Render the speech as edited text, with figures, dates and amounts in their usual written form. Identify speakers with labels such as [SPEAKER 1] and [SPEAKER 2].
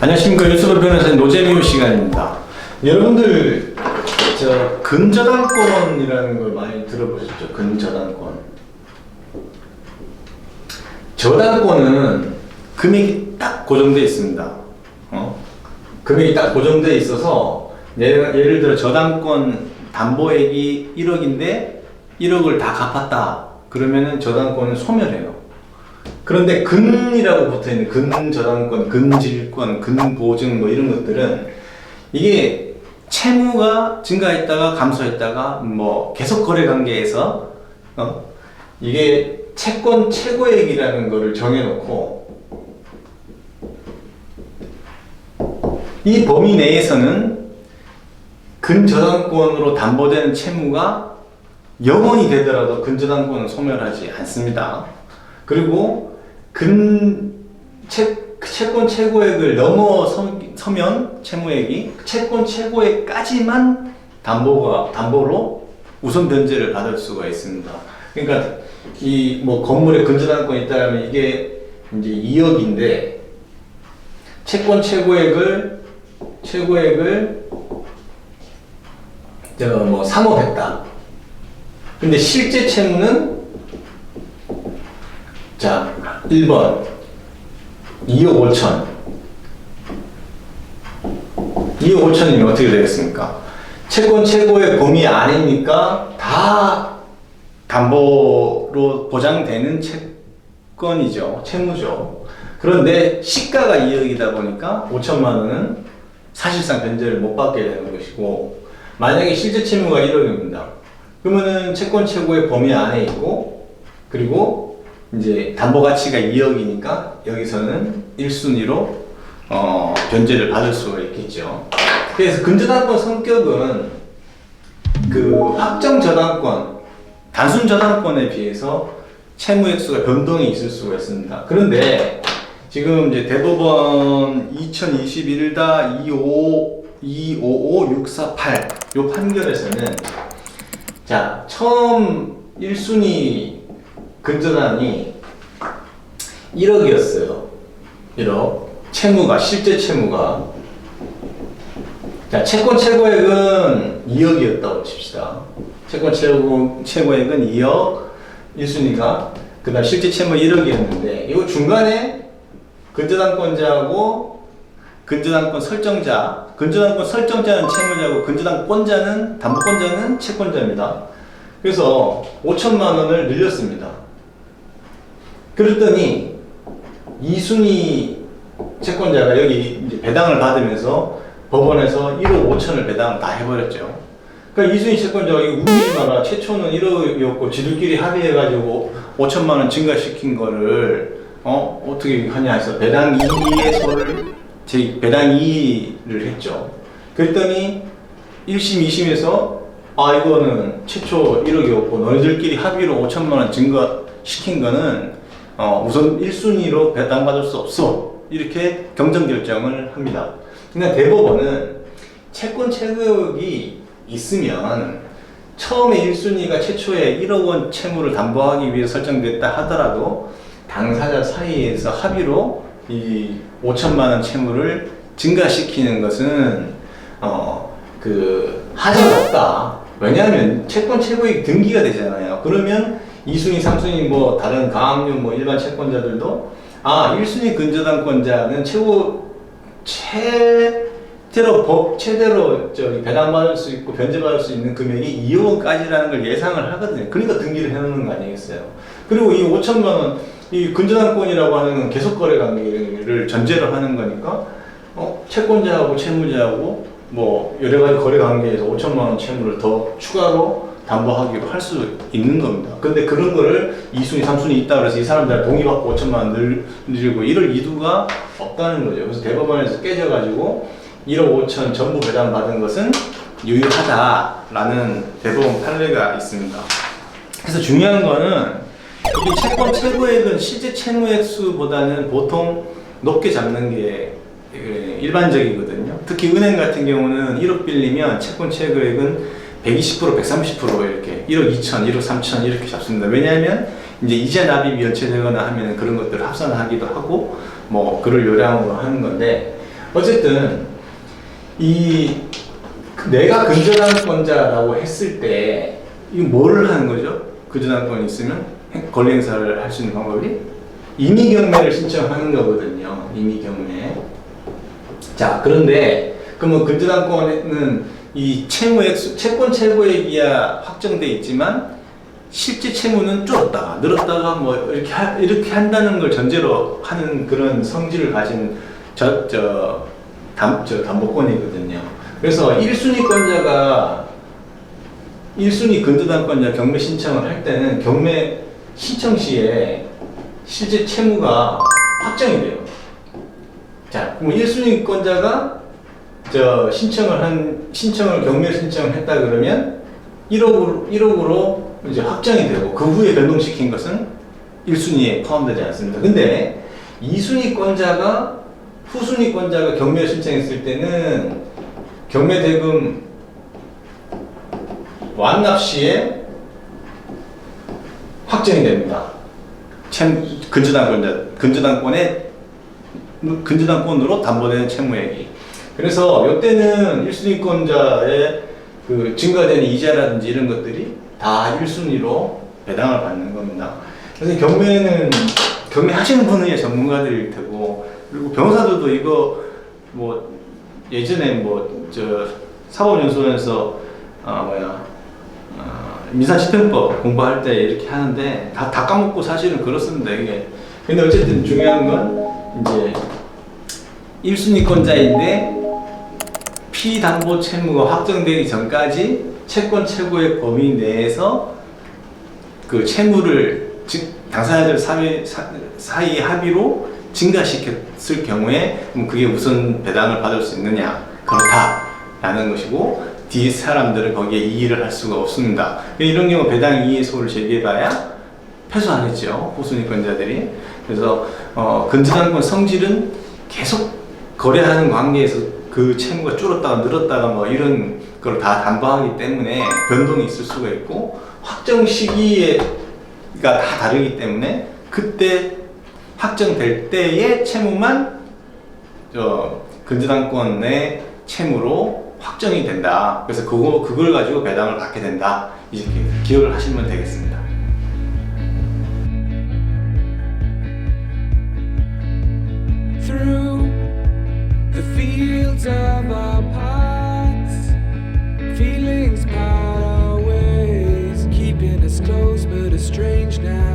[SPEAKER 1] 안녕하십니까. 유튜브 변호사의 노재미호 시간입니다. 여러분들 근저당권이라는 걸 많이 들어보셨죠? 근저당권. 저당권은 금액이 딱 고정되어 있습니다. 금액이 딱 고정되어 있어서 예를 들어 저당권 담보액이 1억인데 1억을 다 갚았다. 그러면은 저당권은 소멸해요. 그런데 근이라고 붙어있는 근저당권, 근질권, 근보증 뭐 이런 것들은 이게 채무가 증가했다가 감소했다가 뭐 계속 거래 관계에서 이게 채권 최고액이라는 거를 정해놓고 이 범위 내에서는 근저당권으로 담보되는 채무가 영원이 되더라도 근저당권은 소멸하지 않습니다. 그리고 채권 최고액을 넘어서면 채무액이 채권 최고액까지만 담보로 우선 변제를 받을 수가 있습니다. 그러니까 이 뭐 건물에 근저당권이 있다면 이게 이제 2억인데 채권 최고액을 뭐 3억 했다. 근데 실제 채무는 자, 1번 2억 5천 2억 5천이면 어떻게 되겠습니까? 채권 최고의 범위 안이니까 다 담보로 보장되는 채권이죠. 채무죠. 그런데 시가가 2억이다 보니까 5천만 원은 사실상 변제를 못 받게 되는 것이고, 만약에 실제 채무가 1억입니다. 그러면은 채권 최고의 범위 안에 있고, 그리고 이제 담보 가치가 2억이니까 여기서는 1순위로 변제를 받을 수가 있겠죠. 그래서 근저당권 성격은 그 확정 저당권, 단순 저당권에 비해서 채무 액수가 변동이 있을 수가 있습니다. 그런데 지금 이제 대법원 2021-255648 요 판결에서는 자, 처음 1순위 근저당이 1억이었어요. 1억. 채무가, 실제 채무가. 자, 채권 최고액은 2억이었다고 칩시다. 채권 최고액은 2억, 1순위가. 그 다음 실제 채무 1억이었는데, 이거 중간에 근저당권자하고 근저당권 설정자, 근저당권 설정자는 채무자고 근저당권자는, 담보권자는 채권자입니다. 그래서 5천만 원을 늘렸습니다. 그랬더니 2순위 채권자가 여기 이제 배당을 받으면서 법원에서 1억 5천을 배당을 다 해버렸죠. 그러니까 2순위 채권자가 이거 웃기지 마라. 최초는 1억이었고 지들끼리 합의해가지고 5천만 원 증가시킨 거를 어떻게 하냐 해서 배당 2에서를 배당 2를 했죠. 그랬더니 1심, 2심에서 이거는 최초 1억이었고 너희들끼리 합의로 5천만 원 증가시킨 거는 우선 1순위로 배당받을 수 없어. 이렇게 경정 결정을 합니다. 근데 대법원은 채권 최고액이 있으면 처음에 1순위가 최초에 1억 원 채무를 담보하기 위해 설정됐다 하더라도 당사자 사이에서 합의로 이 5천만 원 채무를 증가시키는 것은 하자가 없다. 왜냐하면 채권 최고액 등기가 되잖아요. 그러면 2순위, 3순위 뭐 다른 가압류 뭐 일반 채권자들도 1순위 근저당권자는 최대로 배당받을 수 있고 변제받을 수 있는 금액이 2억 원까지라는 걸 예상을 하거든요. 그러니까 등기를 해놓는 거 아니겠어요. 그리고 이 5천만 원, 이 근저당권이라고 하는 건 계속 거래 관계를 전제로 하는 거니까 채권자하고 채무자하고 뭐 여러 가지 거래 관계에서 5천만 원 채무를 더 추가로 담보하기로 할 수 있는 겁니다. 근데 그런 거를 2순위, 3순위 있다 그래서 이 사람들 동의받고 5천만 원 늘리고 이럴 이유가 없다는 거죠. 그래서 대법원에서 깨져가지고 1억 5천 전부 배당받은 것은 유효하다라는 대법원 판례가 있습니다. 그래서 중요한 거는 이 채권 최고액은 실제 채무액수보다는 보통 높게 잡는 게 일반적이거든요. 특히 은행 같은 경우는 1억 빌리면 채권 최고액은 120%, 130% 이렇게 1억 2천, 1억 3천 이렇게 잡습니다. 왜냐하면 이제 이자 납입이 연체되거나 하면 그런 것들을 합산하기도 하고 뭐 그럴 요량으로 하는 건데 어쨌든 이 내가 근저당권자라고 했을 때 이거 뭐를 하는 거죠? 근저당권이 있으면 권리 행사를 할 수 있는 방법이 임의경매를 신청하는 거거든요. 임의경매. 자, 그런데 그러면 근저당권은 이 채무액, 채권 최고액이야 확정돼 있지만 실제 채무는 줄었다가 늘었다가 뭐 이렇게 한다는 걸 전제로 하는 그런 성질을 가진 담보권이거든요. 그래서 1순위 근저당권자 경매 신청을 할 때는 경매 신청 시에 실제 채무가 확정이 돼요. 자, 그럼 1순위 권자가 신청을 경매 신청을 했다 그러면 1억으로 이제 확정이 되고 그 후에 변동시킨 것은 1순위에 포함되지 않습니다. 근데 2순위 권자가 후순위 권자가 경매 신청했을 때는 경매 대금 완납 시에 확정이 됩니다. 근저당권으로 담보되는 채무액이. 그래서 이때는 1순위권자의 그 증가되는 이자라든지 이런 것들이 다 1순위로 배당을 받는 겁니다. 그래서 경매 하시는 분은 전문가들일 테고, 그리고 변호사들도 이거 뭐 예전에 사법연수원에서 민사집행법 공부할 때 이렇게 하는데 다 까먹고 사실은 그렇습니다. 이게. 근데 어쨌든 중요한 건 이제 1순위권자인데 피담보 채무가 확정되기 전까지 채권 최고액 범위 내에서 그 채무를 당사자들 사이 합의로 증가시켰을 경우에 그게 우선 배당을 받을 수 있느냐, 그렇다라는 것이고, 뒤 사람들은 거기에 이의를 할 수가 없습니다. 이런 경우 배당 이의소를 제기해봐야 패소하겠죠, 후순위권자들이. 그래서 근저당권 성질은 계속 거래하는 관계에서 그 채무가 줄었다가 늘었다가 뭐 이런 걸 다 담보하기 때문에 변동이 있을 수가 있고, 확정 시기가 다 다르기 때문에 그때 확정될 때의 채무만 근저당권의 채무로 확정이 된다. 그래서 그걸 가지고 배당을 받게 된다. 이렇게 기억을 하시면 되겠습니다.
[SPEAKER 2] Through the fields of our past, feelings part our ways, keeping us close but estranged now.